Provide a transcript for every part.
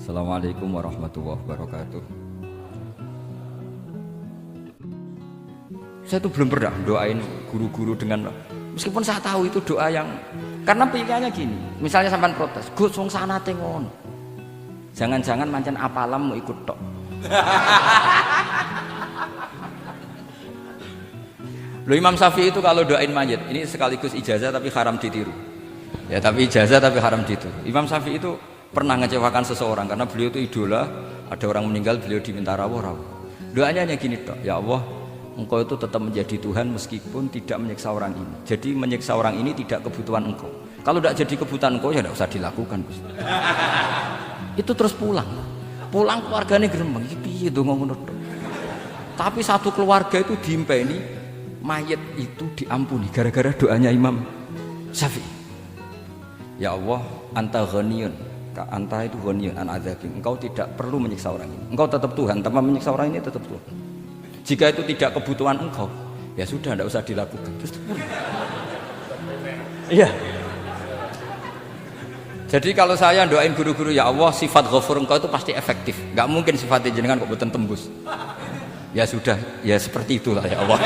Assalamualaikum warahmatullahi wabarakatuh. Saya tuh belum pernah doain guru-guru dengan, meskipun saya tahu itu doa yang, karena pilihannya gini, misalnya sampean protes, Gus wong sanate ngono. Jangan-jangan mancen apalam mau ikut tok. Loh, Imam Syafi'i itu kalau doain mayit, ini sekaligus ijazah tapi haram ditiru. Ya tapi ijazah tapi haram ditiru. Imam Syafi'i itu pernah ngecewakan seseorang karena beliau itu idola, ada orang meninggal beliau diminta rawuh-rawuh. Doanya hanya gini tok, ya Allah, Engkau itu tetap menjadi Tuhan meskipun tidak menyiksa orang ini. Jadi menyiksa orang ini tidak kebutuhan Engkau. Kalau tidak jadi kebutuhan Engkau ya tidak usah dilakukan. Itu terus pulang keluarganya gremeng, piye itu ngomong tok. Tapi satu keluarga itu diimpeni, mayat itu diampuni gara-gara doanya Imam Syafi'i. Ya Allah, anta ghaniyun, anta itu ghaniyun an adzabin. Engkau tidak perlu menyiksa orang ini. Engkau tetap Tuhan, tanpa menyiksa orang ini tetap Tuhan. Jika itu tidak kebutuhan engkau, ya sudah, tidak usah dilakukan. Iya. Jadi kalau saya doain guru-guru, ya Allah, sifat ghafur engkau itu pasti efektif. Gak mungkin sifatnya jenengan kok boten tembus. Ya sudah, ya seperti itulah ya Allah.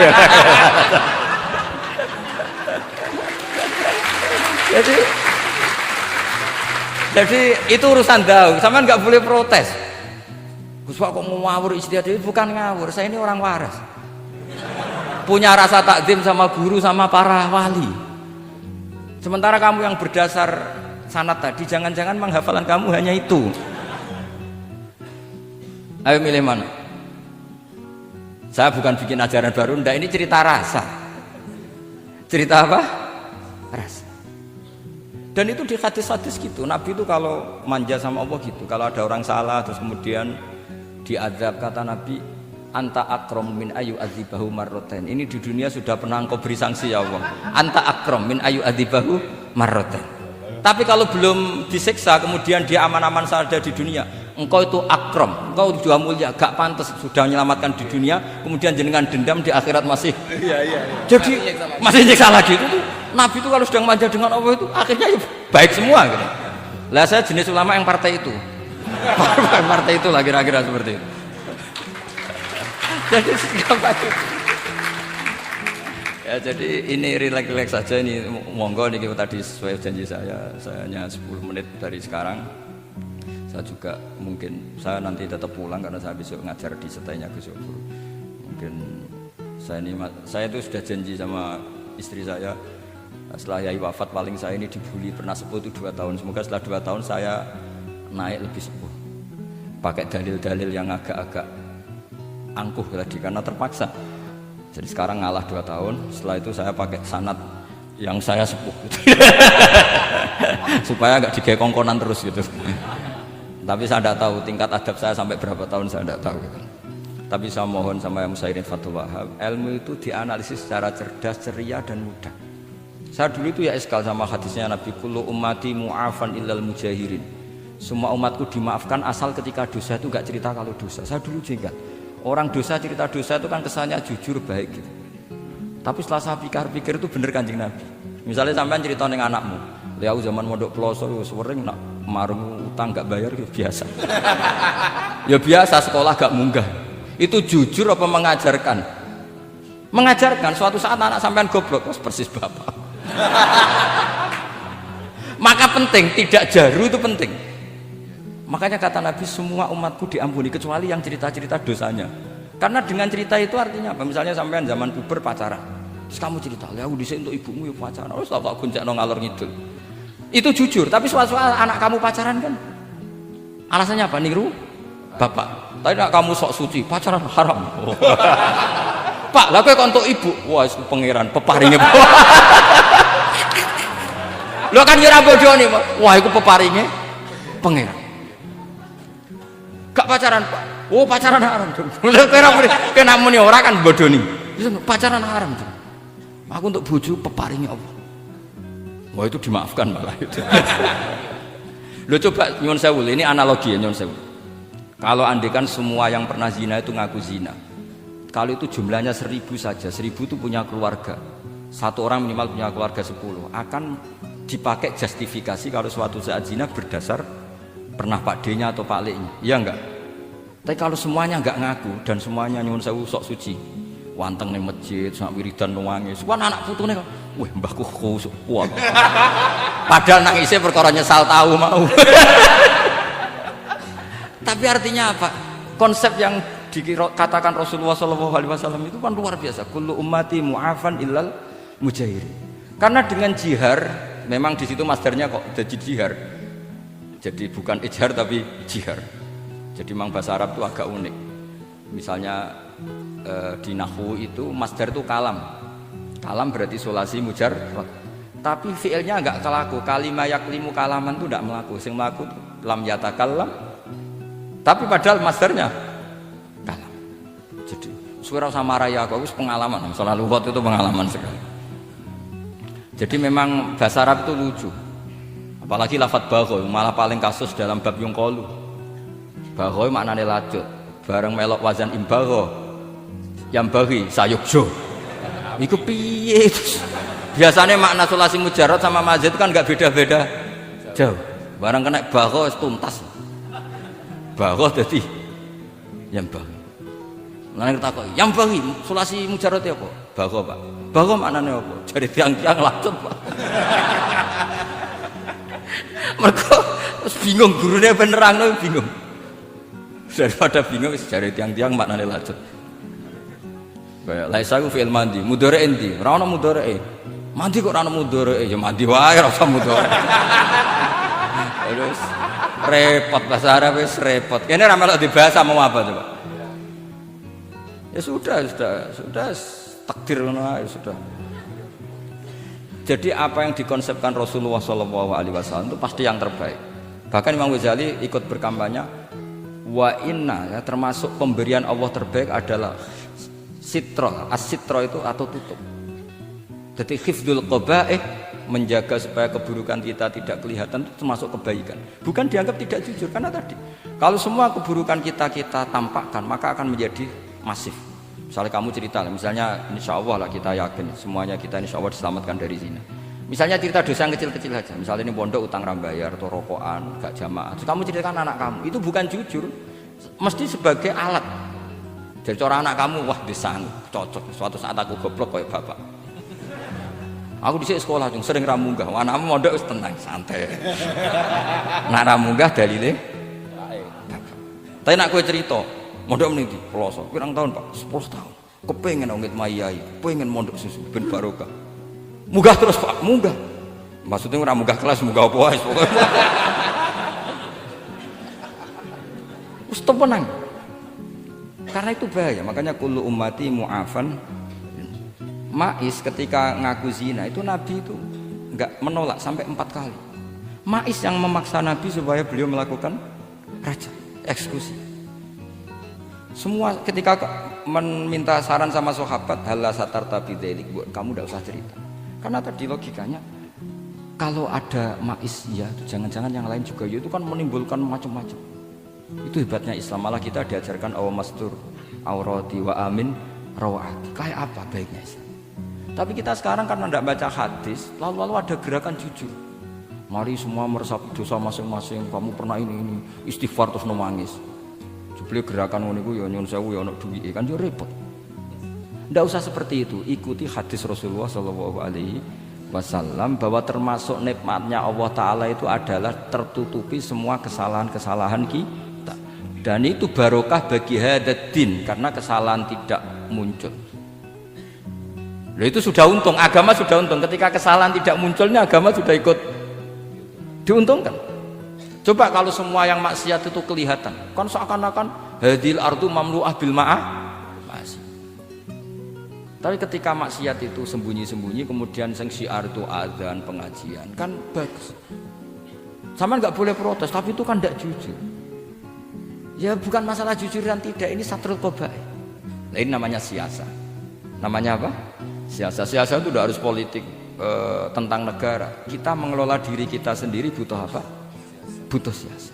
Jadi itu urusan daun, sampean nggak boleh protes. Gus Pak kok ngawur istiadat, itu bukan ngawur, saya ini orang waras. Punya rasa takzim sama guru sama para wali. Sementara kamu yang berdasar sanad tadi, jangan-jangan menghafalan kamu hanya itu. Ayo milih mana? Saya bukan bikin ajaran baru, ndak, ini cerita rasa. Cerita apa? Rasa. Dan itu di hadis-hadis gitu, Nabi itu kalau manja sama Allah gitu, kalau ada orang salah terus kemudian diazab, kata Nabi, anta akram min ayu adzibahu marroten. Ini di dunia sudah pernah engkau beri sanksi ya Allah, anta akram min ayu adzibahu marroten. Tapi kalau belum disiksa kemudian dia aman-aman saja di dunia, engkau itu akram, engkau sudah mulia, gak pantas sudah menyelamatkan di dunia, kemudian jenengan dendam di akhirat masih jadi masih nyiksa lagi. Itu Nabi itu kalau sedang manja dengan Allah itu akhirnya ya baik semua gitu. Lah saya jenis ulama yang partai itu. Partai itulah kira-kira seperti itu. Jadi ya, jadi ini relax saja, ini monggo nih tadi sesuai janji saya hanya 10 menit dari sekarang. Saya juga mungkin saya nanti tetap pulang karena saya besok ngajar di setainya Gus Yofur. Mungkin saya itu sudah janji sama istri saya, setelah Yai wafat paling saya ini dibully pernah sepuh itu 2 tahun. Semoga setelah 2 tahun saya naik lebih sepuh, pakai dalil-dalil yang agak-agak angkuh tadi karena terpaksa. Jadi sekarang ngalah 2 tahun, setelah itu saya pakai sanad yang saya sepuh supaya nggak digekongkonan terus gitu. Tapi saya tidak tahu tingkat adab saya sampai berapa tahun, saya tidak tahu gitu. Tapi saya mohon sama yang Musairin Fatul Wahab, ilmu itu dianalisis secara cerdas, ceria dan mudah. Saya dulu itu ya iskal sama hadisnya Nabi, kullu ummati mu'afan illal mujahirin. Semua umatku dimaafkan asal ketika dosa itu gak cerita kalau dosa. Saya dulu jengkel, orang dosa cerita dosa itu kan kesannya jujur baik gitu. Tapi setelah saya pikir-pikir itu bener Kanjeng Nabi. Misalnya sampean cerita dengan anakmu, ya zaman mondok peloso sering nak marung utang gak bayar gitu, biasa. Ya biasa, sekolah gak munggah. Itu jujur apa mengajarkan? Mengajarkan. Suatu saat anak sampean goblok, persis bapak. Maka penting, tidak jaru itu penting. Makanya kata Nabi, semua umatku diampuni kecuali yang cerita-cerita dosanya. Karena dengan cerita itu artinya apa? Misalnya sampean zaman puber pacaran, terus kamu cerita, ya udah untuk ibumu ya pacaran, terus tak gonceng ngalor ngidul. Itu jujur. Tapi suatu anak kamu pacaran kan, alasannya apa? Niru bapak. Tapi nak kamu sok suci, pacaran haram. Oh. Pak, lah kowe kok untuk ibu, wah itu pangeran peparinge. Lo kan kira bodoh nih, wah itu peparinge pangeran. Gak pacaran Pak, oh pacaran haram dong. Kena muni orang kan bodoh nih, pacaran haram dong. Aku untuk bojo peparinge Allah. Wah itu dimaafkan malah itu. Lo coba nyun sewu, ini analogi ya nyun sewu. Kalau andekan semua yang pernah zina itu ngaku zina, kalau itu jumlahnya 1000 saja, 1000 itu punya keluarga, satu orang minimal punya keluarga 10, akan dipakai justifikasi kalau suatu saat zina berdasar pernah Pak D-nya atau Pak L-nya, iya enggak? Tapi kalau semuanya enggak ngaku dan semuanya nyuwun sewu sok suci, wanteng ning masjid, sak wiridan nangis, wah anak putune kok, wih mbahku khusuk kuat. Padahal nangisnya perkara nyesal tahu mau. Tapi artinya apa? Konsep yang dikatakan Rasulullah SAW itu kan luar biasa. Kullu ummati mu'afan illal mujahirin. Karena dengan jihar, memang di situ masdarnya kok jadi jihar. Jadi bukan ijhar tapi jihar. Jadi memang bahasa Arab itu agak unik. Misalnya di nahwu itu masdar itu kalam. Kalam berarti sulasi mujarrad. Tapi fiilnya enggak kelaku. Kalimah yaklimu kalaman itu enggak melaku. Sing melaku lam yatakallam. Tapi padahal masdarnya kalam. Jadi suara sama raya aku pengalaman. Masalah lugat itu pengalaman sekali. Jadi memang bahasa Arab itu lucu. Apalagi lafadz bagho malah paling kasus dalam bab yung qalu. Bagho maknane lajut. Bareng melok wazan imbagho. Yang bagi sayukjo. Iku piye itu? Biasanya makna sulasi mujarrad sama mazid kan enggak beda-beda jauh. Barang kena bagho tuntas. Bagho dadi yang bagi. Lan ketakoki, yang bagi sulasi mujarrad apa? Bagho, Pak. Bagho maknane apa? Jare tiang-tiang lacet, Pak. Mergo bingung gurune ben nerangno bingung. Daripada bingung wis jare tiang-tiang maknane lacet. Kaya laisa ku fi'il mandi, mudhari endi? Ora ono mudhari. Mandi kok ora ono mudhari, ya mandi wae ora usah mudhari. Terus repot bahasa Arab wis repot. Kene ra melok dibahas mau apa coba? Ya sudah takdir ngono ae sudah. Jadi apa yang dikonsepkan Rasulullah SAW itu pasti yang terbaik. Bahkan Imam Ghazali ikut berkampanye wa inna ya, termasuk pemberian Allah terbaik adalah sitra. As-sitra itu atau tutup. Jadi hifdzul qaba'ih, menjaga supaya keburukan kita tidak kelihatan itu termasuk kebaikan. Bukan dianggap tidak jujur karena tadi kalau semua keburukan kita tampakkan maka akan menjadi masif. Misalnya kamu cerita, misalnya insya Allah lah kita yakin semuanya kita insya Allah diselamatkan dari zina. Misalnya cerita dosa yang kecil-kecil aja, misalnya ini pondok utang rambayar atau rokokan, gak jamaah. Terus kamu ceritakan anak kamu, itu bukan jujur, mesti sebagai alat. Jadi cara anak kamu, wah disanggup, cocok. Suatu saat aku goblok kayak bapak. Aku di sekolah cung sering ramunggah, anakmu mondok tenang santai. Nak ramunggah dalile. Tapi nak kue cerita. Mondok meniti, pelosok, pirang tahun Pak? 10 tahun. Kepengen ngit mayai, pengen mondok susu ben barokah. Munggah terus Pak, munggah. Maksudnya ora munggah kelas, munggah apa wae pokoke. Wis tenang. Karena itu bahaya, makanya kullu ummati mu'afan. Ma'is ketika ngaku zina itu Nabi itu enggak menolak sampai 4 kali. Ma'is yang memaksa Nabi supaya beliau melakukan raja, eksekusi. Semua ketika meminta saran sama sahabat halah satar tapi delik buat kamu tidak usah cerita karena tadi logikanya kalau ada ma'is ya jangan-jangan yang lain juga ya itu kan menimbulkan macam-macam. Itu hebatnya Islam, malah kita diajarkan awamastur aurati wa amin rawati. Kayak apa baiknya Islam. Tapi kita sekarang karena tidak baca hadis lalu ada gerakan jujur, mari semua meresapi dosa masing-masing, kamu pernah ini istighfar terus nangis. Beliau gerakan ngono iku ya nyun sewu ya ono duwike kan yo repot. Ndak usah seperti itu, ikuti hadis Rasulullah sallallahu alaihi wasallam bahwa termasuk nikmatnya Allah taala itu adalah tertutupi semua kesalahan-kesalahan kita. Dan itu barokah bagi hadaddin karena kesalahan tidak muncul. Loh itu sudah untung, agama sudah untung ketika kesalahan tidak munculnya agama sudah ikut diuntungkan. Coba kalau semua yang maksiat itu kelihatan, kan seakan-akan hadil ardu mamlu'ah bil ma'ah masih. Tapi ketika maksiat itu sembunyi-sembunyi, kemudian sing syiar itu azan, pengajian, kan bagus. Sama nggak boleh protes, tapi itu kan tidak jujur. Ya bukan masalah jujur dan tidak, ini satrul qaba'ih. Nah, ini namanya siasa. Namanya apa? Siasa. Siasa itu tidak harus politik tentang negara. Kita mengelola diri kita sendiri butuh apa? Butuh siasa.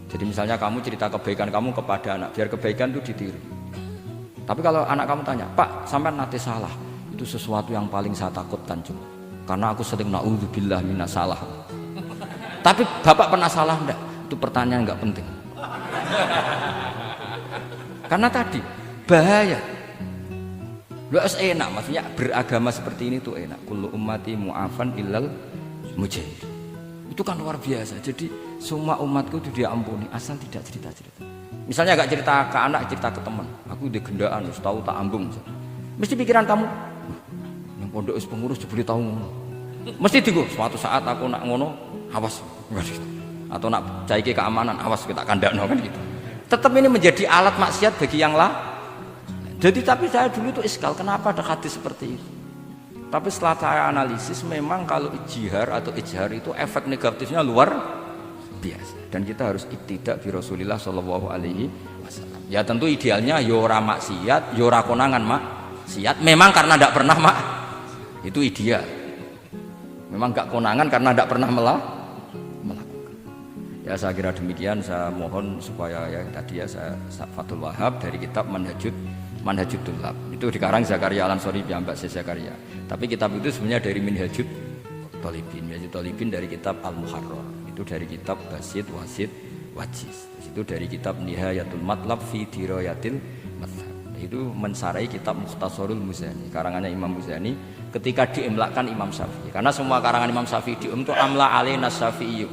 Jadi misalnya kamu cerita kebaikan kamu kepada anak, biar kebaikan itu ditiru. Tapi kalau anak kamu tanya, Pak, sampai nanti salah, itu sesuatu yang paling saya takutkan karena aku sering naudzubillah minas salah. Tapi bapak pernah salah enggak? itu pertanyaan nggak penting. Karena tadi bahaya. Lu enak, maksudnya beragama seperti ini tuh enak. Kullu ummati mu'afan illal mujahid. Itu kan luar biasa. Jadi semua umatku itu dia ampuni asal tidak cerita-cerita. Misalnya agak cerita ke anak, cerita ke teman. Aku di gendaan, tahu tak ambung. Mesti pikiran kamu, yang pondok is pengurus jebule tahu ngono. Mesti digo, suatu saat aku nak ngono, awas. Atau nak caiki keamanan, awas kita kandakno kan gitu. Tetap ini menjadi alat maksiat bagi yang lain. Jadi tapi saya dulu itu iskal, kenapa ada hadis seperti itu? Tapi setelah saya analisis, memang kalau ijtihad atau ijhar itu efek negatifnya luar biasa. Dan kita harus iktidak bi Rasulillah sallallahu alaihi wasallam. Ya tentu idealnya yora maksiat, yora konangan maksiat. Memang karena tidak pernah itu ideal. Memang gak konangan karena tidak pernah melakukan. Ya saya kira demikian. Saya mohon supaya ya tadi ya saya Fathul Wahab dari kitab Manhajut Tullab itu dikarang Zakaria Al-Ansori piyambak Zakaria. Tapi kitab itu sebenarnya dari Minhajut Thalibin. Minhajut Thalibin dari kitab Al-Muharrar. Itu dari kitab Basit Wasit Wajiz. Itu dari kitab Nihayatul Matlab fi Dirayatil Madhab. Itu mensarai kitab Mukhtasarul Muzani. Karangannya Imam Muzani ketika diimlakkan Imam Syafi'i. Karena semua karangan Imam Syafi'i itu amla alaina Syafi'i.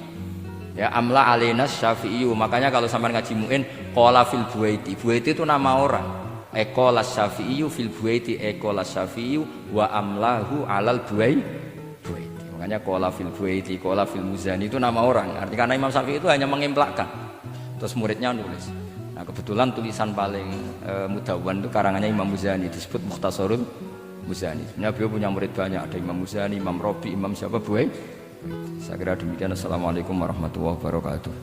Ya amla alaina Syafi'i. Makanya kalau sampean ngaji muin qala fil Buaiti. Buaiti itu nama orang. Ekolas Syafi'i fil Buaiti ekolas Syafi'i wa amlahu alal Buaiti. Makanya qala fil Buaiti qala fil Muzani itu nama orang. Artinya karena Imam Syafi'i itu hanya mengimplekan. Terus muridnya nulis. Nah kebetulan tulisan paling mudawwan itu karangannya Imam Muzani disebut Mukhtasarul Muzani. Sebenarnya beliau punya murid banyak, ada Imam Muzani, Imam Robi, Imam siapa Buaiti. Saya kira demikian. Assalamualaikum warahmatullahi wabarakatuh.